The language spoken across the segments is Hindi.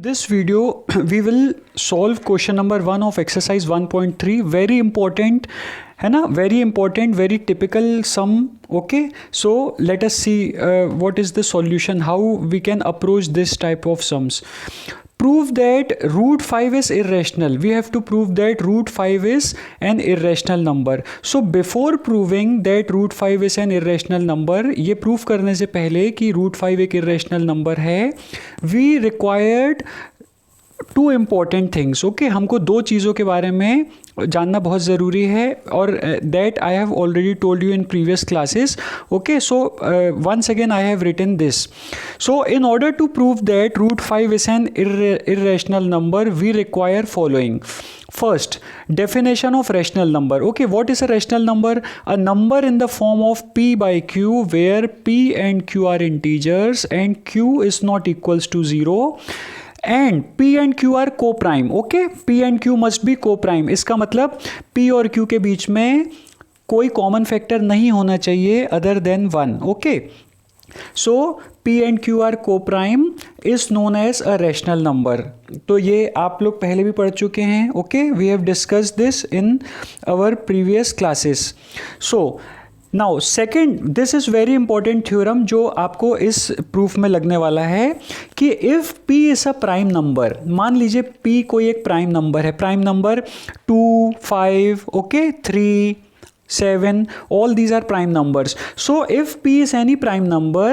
This video we will solve question number 1 of exercise 1.3. Very important है ना, very important, very typical sum. Okay, so let us see what is the solution, how we can approach this type of sums. Prove that root 5 is irrational. We have to prove that root 5 is an irrational number. So before proving that root 5 is an irrational number, ये prove करने से पहले कि root 5 एक irrational number है, we required two important things. Okay, हमको दो चीज़ों के बारे में जानना बहुत ज़रूरी है और that I have already told you in previous classes. Okay, so once again I have written this. So in order to prove that root 5 is an irrational number, we require following. First, definition of rational number. Okay, what is a rational number? A number in the form of p by q where p and q are integers and q is not equals to 0. And P and Q are coprime. Okay, P and Q must be coprime. इसका मतलब P और Q के बीच में कोई कॉमन फैक्टर नहीं होना चाहिए other than 1. Okay, so P and Q are coprime is known as a rational number. तो ये आप लोग पहले भी पढ़ चुके हैं. Okay, we have discussed this in our previous classes. So now second, this is very important theorem जो आपको इस प्रूफ में लगने वाला है कि if p is a prime number. मान लीजिए p कोई एक प्राइम नंबर है. Prime number 2, 5, okay, 3, 7, all these are prime numbers. So if p is any prime number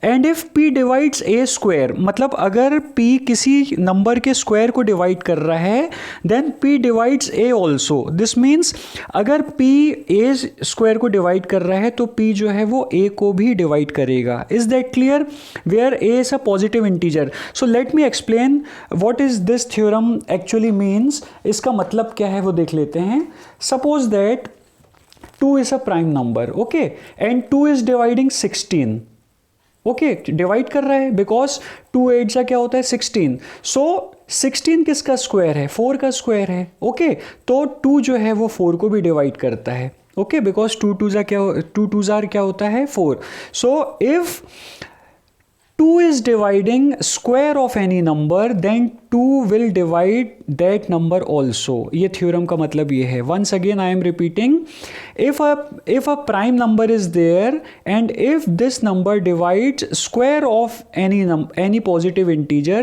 and if p divides a square, मतलब अगर p किसी नंबर के स्क्वायर को डिवाइड कर रहा है then p divides a also. This means अगर p a स्क्वायर को डिवाइड कर रहा है तो p जो है वो a को भी डिवाइड करेगा. Is that clear? Where a is a positive integer. So let me explain what is this theorem actually means. इसका मतलब क्या है वो देख लेते हैं. Suppose that 2 is a prime number, okay, and 2 is dividing 16. okay, divide कर रहा है बिकॉज 2 8 सा क्या होता है 16. सो 16 किसका स्क्वायर है? 4 का स्क्वायर है. ओके, तो 2 जो है वो 4 को भी डिवाइड करता है. ओके, बिकॉज 2 2 जार क्या होता है 4. So if 2 is dividing square of any number then 2 will divide that number also. ये थ्योरम का मतलब ये है. Once again I am repeating, if a prime number is there and if this number divides square of any positive integer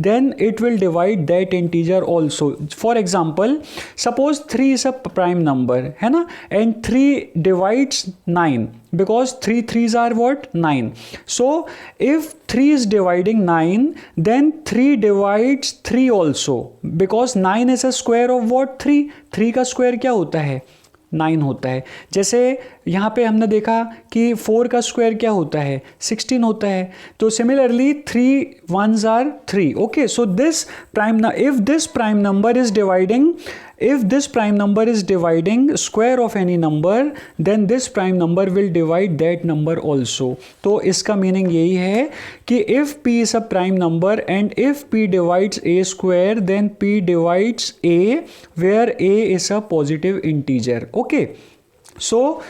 then it will divide that integer also. For example, suppose 3 is a prime number है ना, and 3 divides 9 because 3 3s are what? 9. So if 3 is dividing 9 then 3 divides 3 also because 9 is a square of what? 3. 3 का स्क्वायर क्या होता है? 9 होता है. जैसे यहाँ पे हमने देखा कि 4 का स्क्वायर क्या होता है? 16 होता है. तो similarly 3 1s are 3. Okay, so this prime, if this prime number is dividing square of any number then this prime number will divide that number also. तो इसका मीनिंग यही है कि if p is a prime number and if p divides a square then p divides a where a is a positive integer. Okay, so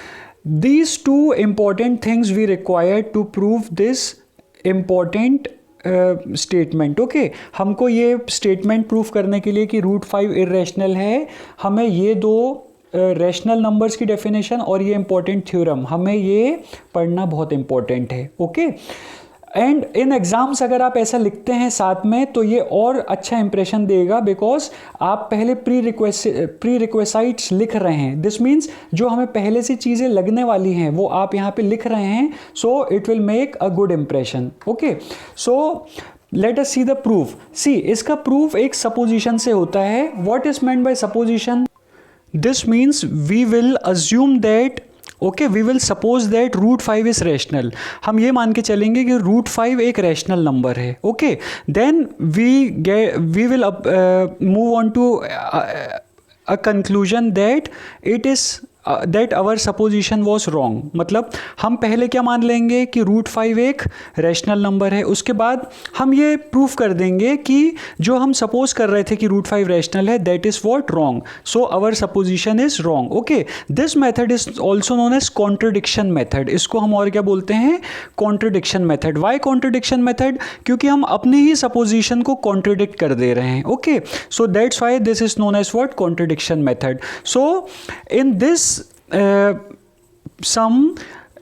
these two important things we require to prove this important statement. Okay, हमको ये स्टेटमेंट प्रूफ करने के लिए कि रूट 5 इरेशनल है, हमें ये दो रैशनल नंबर्स की डेफिनेशन और ये इंपॉर्टेंट थ्योरम हमें ये पढ़ना बहुत इंपॉर्टेंट है. ओके, एंड इन एग्जाम्स अगर आप ऐसा लिखते हैं साथ में तो ये और अच्छा इंप्रेशन देगा बिकॉज आप पहले प्री रिक्वेसाइट्स लिख रहे हैं. दिस मीन्स जो हमें पहले से चीज़ें लगने वाली हैं वो आप यहाँ पे लिख रहे हैं. So it will make a good impression. Okay, so let us see the proof. See, इसका प्रूफ एक सपोजिशन से होता है. What is meant by supposition? This means we will assume that, okay, we will suppose that root 5 is rational. हम ये मान के चलेंगे कि रूट 5 एक रैशनल नंबर है. Okay, then we will move on to a conclusion that it is that our supposition was wrong. मतलब हम पहले क्या मान लेंगे कि √5 एक रैशनल नंबर है, उसके बाद हम ये प्रूफ कर देंगे कि जो हम सपोज कर रहे थे कि √5 रैशनल है, that is what wrong, so our supposition is wrong. Okay, this method is also known as contradiction method. इसको हम और क्या बोलते हैं? Contradiction method. Why contradiction method? क्योंकि हम अपनी ही सपोजिशन को कॉन्ट्रडिक्ट कर दे रहे हैं। Okay, so that's why this is known as what? Contradiction method. So in this sum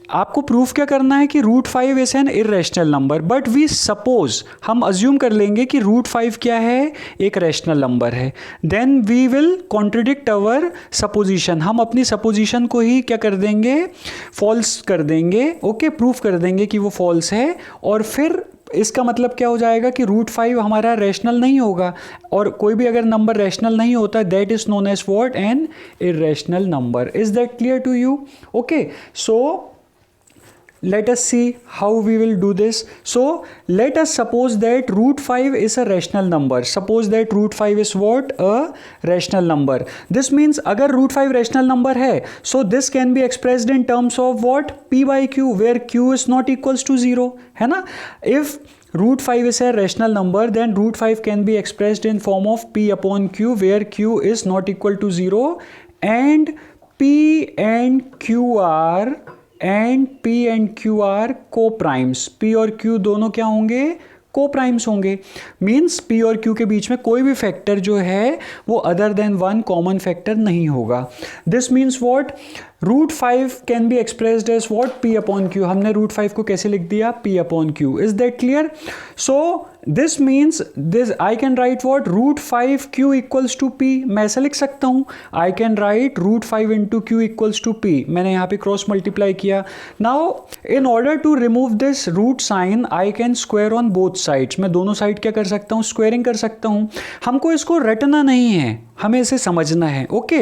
आपको प्रूफ क्या करना है कि √5 is an irrational number, but we suppose, हम अज्यूम कर लेंगे कि √5 क्या है? एक रैशनल नंबर है। Then we will contradict our supposition. हम अपनी सपोजिशन को ही क्या कर देंगे? फॉल्स कर देंगे। ओके, प्रूफ कर देंगे कि वो फॉल्स है, और फिर इसका मतलब क्या हो जाएगा कि √5 हमारा रैशनल नहीं होगा, और कोई भी अगर नंबर रैशनल नहीं होता, that is known as what? An irrational number. Is that clear to you? Okay, so let us see how we will do this. So let us suppose that √5 is a rational number. Suppose that √5 is what? A rational number. This means अगर √5 rational number है, so this can be expressed in terms of what? P by Q, where Q is not equals to 0, है ना? If √5 is a rational number, then √5 can be expressed in form of P upon Q, where Q is not equal to 0, and P and Q are co-primes. P और Q दोनों क्या होंगे? को-प्राइम्स होंगे। मीन्स P और Q के बीच में कोई भी फैक्टर जो है वो अदर देन 1 कॉमन फैक्टर नहीं होगा। This means what? √5 can be expressed as what? P upon Q। हमने √5 को कैसे लिख दिया? P upon Q। Is that clear? So this means this I can write what? √5Q equals to P। मैं ऐसा लिख सकता हूँ, I can write √5 into Q equals to P। मैंने यहाँ पे क्रॉस मल्टीप्लाई किया। Now in order to remove this root sign, I can square on both sides. मैं दोनों साइड क्या कर सकता हूँ? स्क्वायरिंग कर सकता हूँ। हमको इसको रटना नहीं है, हमें इसे समझना है। Okay,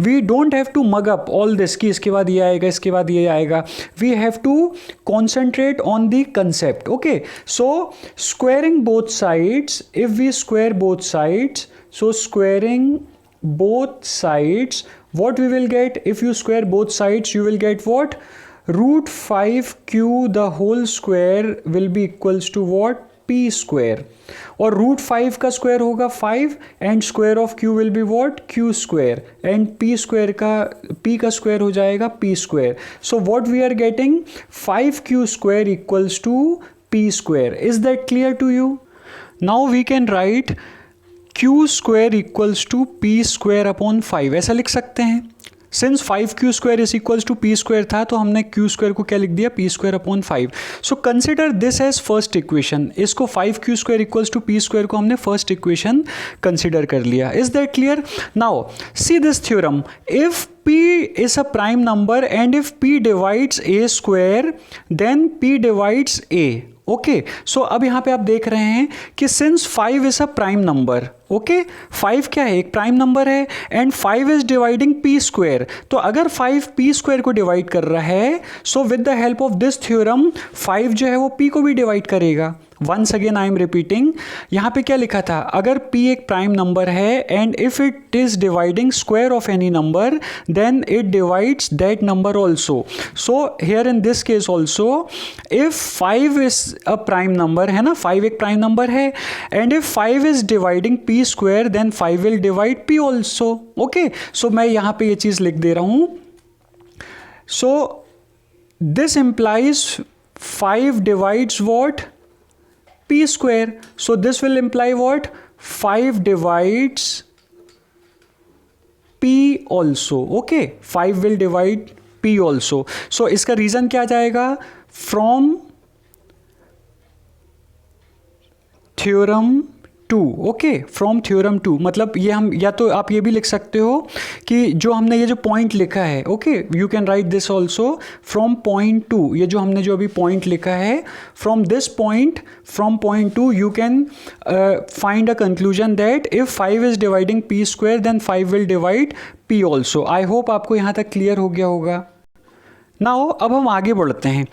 we don't have to mug up all this कि इसके बाद ये आएगा, इसके बाद ये आएगा। We have to concentrate on the concept. Okay, so squaring both sides, if we square both sides, so squaring both sides, what we will get? If you square both sides, you will get what? √5Q the whole square will be equals to what? P square. और √5 का स्क्वायर होगा 5, and square of Q will be what? Q square, and P square का P का स्क्वायर हो जाएगा P square. So what we are getting? 5Q square equals to P square. Is that clear to you? Now we can write Q square equals to P square upon 5। ऐसा लिख सकते हैं। Since 5Q square is equals to P square था, तो हमने Q स्क्वायर को क्या लिख दिया? P square upon 5। So consider this as first equation. इसको 5Q square equals to P square को हमने फर्स्ट इक्वेशन कंसिडर कर लिया। Is that clear? Now see this theorem, if P is a prime number and if P divides A square, then P divides A. Okay, so अब यहाँ पे आप देख रहे हैं कि since 5 is a prime number, okay, 5 क्या है? एक प्राइम नंबर है, and 5 is dividing P square. तो अगर 5 P स्क्वायर को डिवाइड कर रहा है, so with the help of this theorem 5 जो है वो P को भी डिवाइड करेगा। Once again I am repeating, यहाँ पे क्या लिखा था? अगर P एक प्राइम नंबर है and if it is dividing square of any number, then it divides that number also. So here in this case also, if 5 is a prime number, है ना, 5 एक प्राइम नंबर है, and if 5 is dividing P square, then 5 will divide P also. Okay, so मैं यहाँ पे ये चीज़ लिख दे रहा हूँ। So this implies 5 divides what? P square. So this will imply what? 5 divides P also. Okay, 5 will divide P also. So इसका रीजन क्या जाएगा? From theorem 2, okay, from theorem 2। मतलब ये हम, या तो आप ये भी लिख सकते हो कि जो हमने ये जो पॉइंट लिखा है, okay, you can write this also from point 2। ये जो हमने जो अभी पॉइंट लिखा है, from this point, from point 2 you can find a conclusion that if 5 is dividing P square, then 5 will divide P also. I hope आपको यहाँ तक क्लियर हो गया होगा। नाउ अब हम आगे बढ़ते हैं।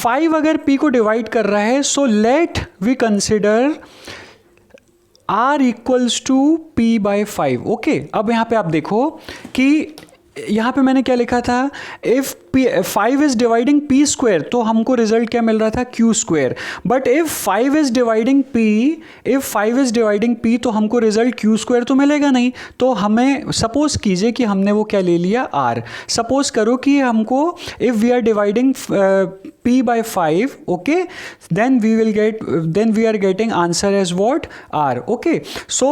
5 अगर P को डिवाइड कर रहा है, so let we consider R equals to P by 5। Okay, अब यहाँ पे आप देखो कि यहाँ पे मैंने क्या लिखा था, if P 5 is dividing P square, तो हमको रिजल्ट क्या मिल रहा था, Q square. But if 5 is dividing P, तो हमको रिजल्ट क्यू स्क्वायर तो मिलेगा नहीं. तो हमें सपोज कीजिए कि हमने वो क्या ले लिया, आर. सपोज करो कि हमको if we are dividing p by 5, okay, then we are getting answer as what, r. Okay, so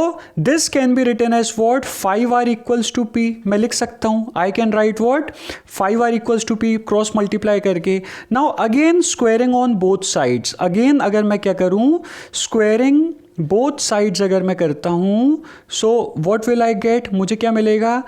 this can be written as what, 5r equals to p. मैं लिख सकता हूँ, I can write what, 5r equals to p, cross multiply करके. Now again squaring on both sides. Again अगर मैं क्या करूँ, स्क्वेयरिंग बोथ साइड्स अगर मैं करता हूँ, so what will I get, मुझे क्या मिलेगा,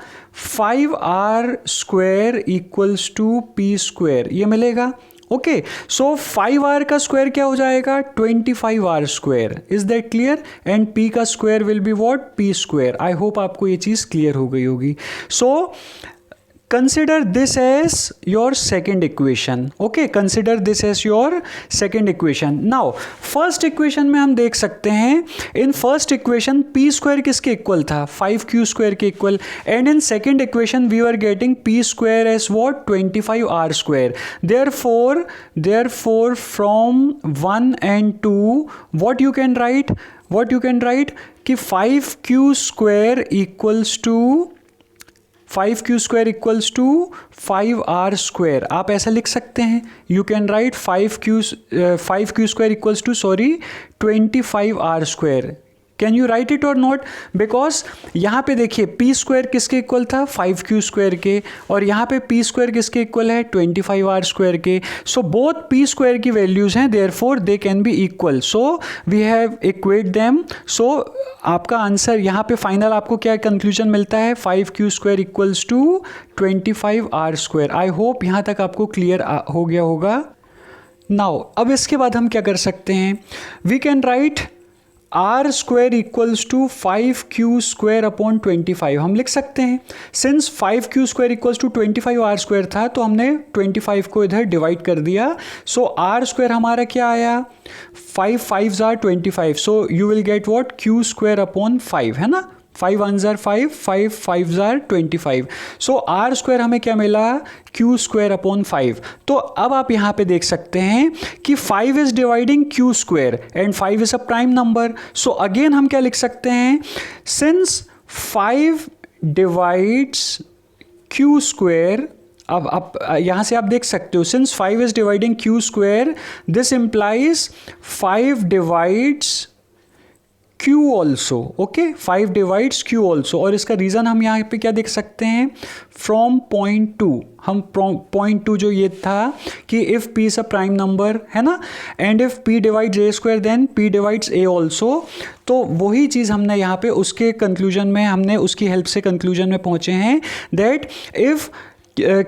5r square equals to p square, ये मिलेगा. ओके, सो 5r का स्क्वायर क्या हो जाएगा, 25r square. Is that clear? And p का square will be what, p square. I hope आपको ये चीज़ क्लियर हो गई होगी. सो consider this as your second equation. Okay, consider this as your second equation. Now first equation में हम देख सकते हैं, in first equation p square किसके इक्वल था, 5q square के equal. and in second equation we were getting p square as what, 25r square. therefore from 1 and 2 what you can write कि 5q square equals to 5q square equals to 5r square. आप ऐसा लिख सकते हैं, you can write 5q square equals to 25r square. Can you write it और नॉट? बिकॉज यहाँ पे देखिए p स्क्वायर किसके इक्वल था, 5q स्क्वायर के, और यहाँ पे p स्क्वायर किसके इक्वल है, 25r स्क्वायर के. सो बोथ p स्क्वायर की वैल्यूज हैं, therefore they can be equal. So we have equate them. So आपका आंसर यहाँ पे फाइनल आपको क्या कंक्लूजन मिलता है, 5q square equals to 25r square. I hope यहाँ तक आपको क्लियर हो गया होगा. नाउ अब इसके बाद हम क्या कर सकते हैं, we can write r square equals to 5q square upon 25. हम लिख सकते हैं, since 5q square equals to 25r square था, तो हमने 25 को इधर डिवाइड कर दिया. सो r स्क्वायर हमारा क्या आया, 5 5s are 25. So you will get what, q square upon 5, है ना. 5 1s are 5, 5 5s are 25. So r square हमें क्या मिला, q स्क्वायर अपॉन 5. तो अब आप यहाँ पे देख सकते हैं कि 5 is dividing q square and 5 is a prime number. So again हम क्या लिख सकते हैं, सिंस 5 डिवाइड्स q स्क्वायर. अब आप यहाँ से आप देख सकते हो, since 5 is dividing q square, this implies 5 divides Q also. Okay, 5 divides Q also. और इसका रीज़न हम यहाँ पे क्या देख सकते हैं, फ्रॉम पॉइंट 2. हम पॉइंट 2 जो ये था कि if P is a prime number, है ना, and if P divides A square then P divides A also. तो वही चीज़ हमने यहाँ पे उसके कंक्लूजन में, हमने उसकी हेल्प से कंक्लूजन में पहुँचे हैं, that if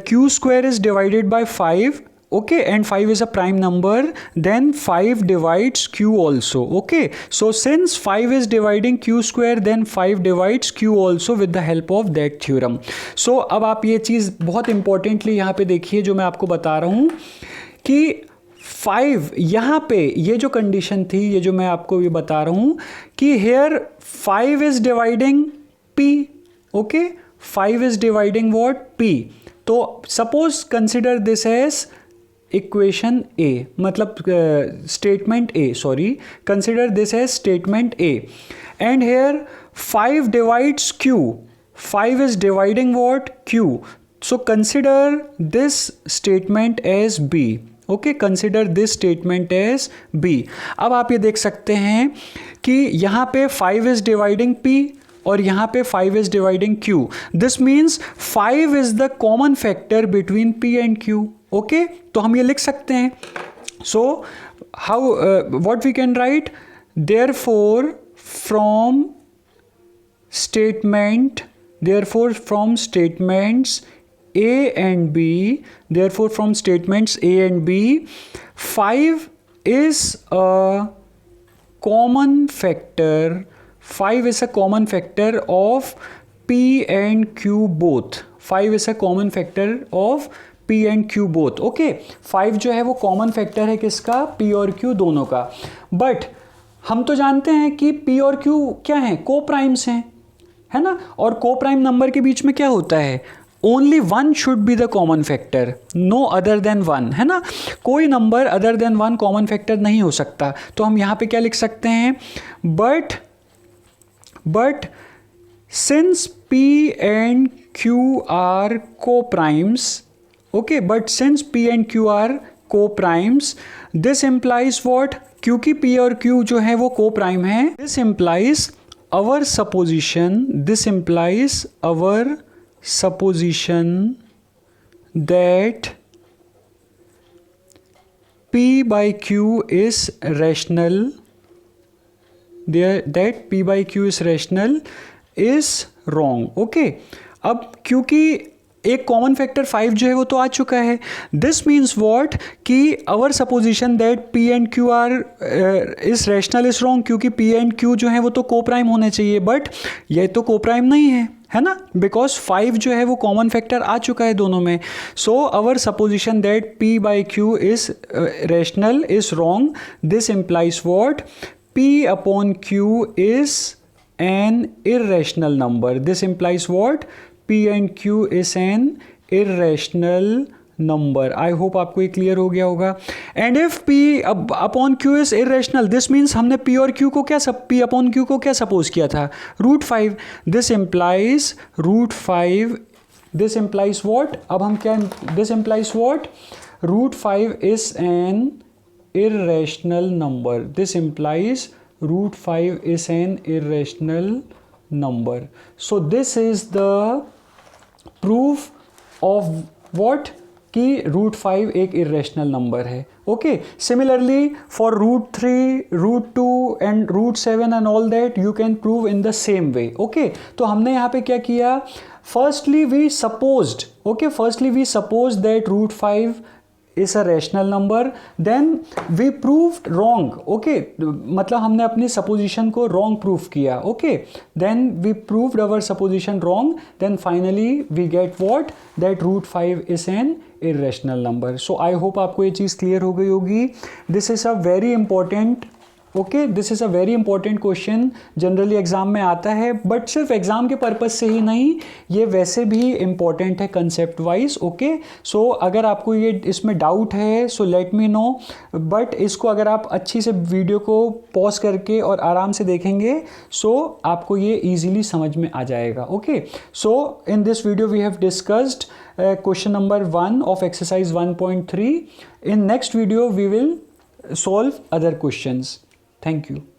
Q square is divided by 5, okay, and 5 is a prime number, then 5 divides q also. Okay, so since 5 is dividing q square, then 5 divides q also with the help of that theorem. So अब आप ये चीज़ बहुत इंपॉर्टेंटली यहाँ पे देखिए, जो मैं आपको बता रहा हूँ कि 5 यहाँ पे ये जो कंडीशन थी, ये जो मैं आपको ये बता रहा हूँ कि here 5 is dividing p. Okay, 5 is dividing what, p. तो suppose consider this as equation A, मतलब statement A, sorry, consider this as statement A. And here 5 divides q, 5 is dividing what, q. So consider this statement as b. Okay, consider this statement as b. अब आप ये देख सकते हैं कि यहाँ पे 5 इज डिवाइडिंग p और यहाँ पे 5 is dividing q. This means 5 is the common factor between p and q. Okay, तो हम ये लिख सकते हैं. So how, what we can write, therefore from statements A and B, therefore from statements A and B, 5 is a common factor. 5 is a common factor of P and Q both. 5 is a common factor of P and Q both. Okay, 5 जो है वो कॉमन फैक्टर है किसका, P और Q दोनों का. बट हम तो जानते हैं कि P और Q क्या हैं, को प्राइम्स हैं, है ना. और को प्राइम नंबर के बीच में क्या होता है, only one should be the common factor, no other than one, है ना, कोई number other than one common factor नहीं हो सकता। तो हम यहाँ पे क्या लिख सकते हैं, but since P and Q are co-primes, okay, but since P and Q are co-primes, this implies what, क्योंकि P और Q जो है वो co-prime है, this implies our supposition that P by Q is rational, that P by Q is rational is wrong, okay। अब क्योंकि एक कॉमन फैक्टर 5 जो है वो तो आ चुका है, दिस मीन्स व्हाट कि our supposition that P and Q are is rational is wrong, क्योंकि P एंड Q जो है वो तो कोप्राइम होने चाहिए, बट ये तो कोप्राइम नहीं है ना, बिकॉज 5 जो है वो कॉमन फैक्टर आ चुका है दोनों में। So our supposition that P by Q is rational is wrong, this implies what, P upon Q is an irrational number. This implies what? P and Q is an irrational number. I hope आपको ये क्लियर हो गया होगा। And if P upon Q is irrational, this means हमने P और Q को क्या P upon Q को क्या सपोज किया था, √5. This implies √5. This implies what? अब हम क्या, this implies what? √5 is an irrational number. This implies √5 is an irrational number. So this is the proof of what, कि √5 एक irrational number है, okay। Similarly for √3, √2 and √7 and all that you can prove in the same way, okay। तो हमने यहाँ पे क्या किया, firstly we supposed that √5 is a rational number, then we proved wrong, okay, मतलब हमने अपनी supposition को wrong proof किया, okay, then we proved our supposition wrong, then finally we get what, that √5 is an irrational number। So I hope आपको ये चीज़ clear हो गई होगी। This is a very important, okay, this is a very important question, generally exam में आता है, बट सिर्फ एग्जाम के पर्पज़ से ही नहीं, ये वैसे भी इंपॉर्टेंट है कंसेप्ट वाइज, ओके। सो अगर आपको ये इसमें डाउट है so let me know, but इसको अगर आप अच्छी से वीडियो को पॉज करके और आराम से देखेंगे सो आपको ये ईजिली समझ में आ जाएगा, okay. So in this video we have discussed question number 1 of exercise 1.3। In next video we will solve other questions. Thank you.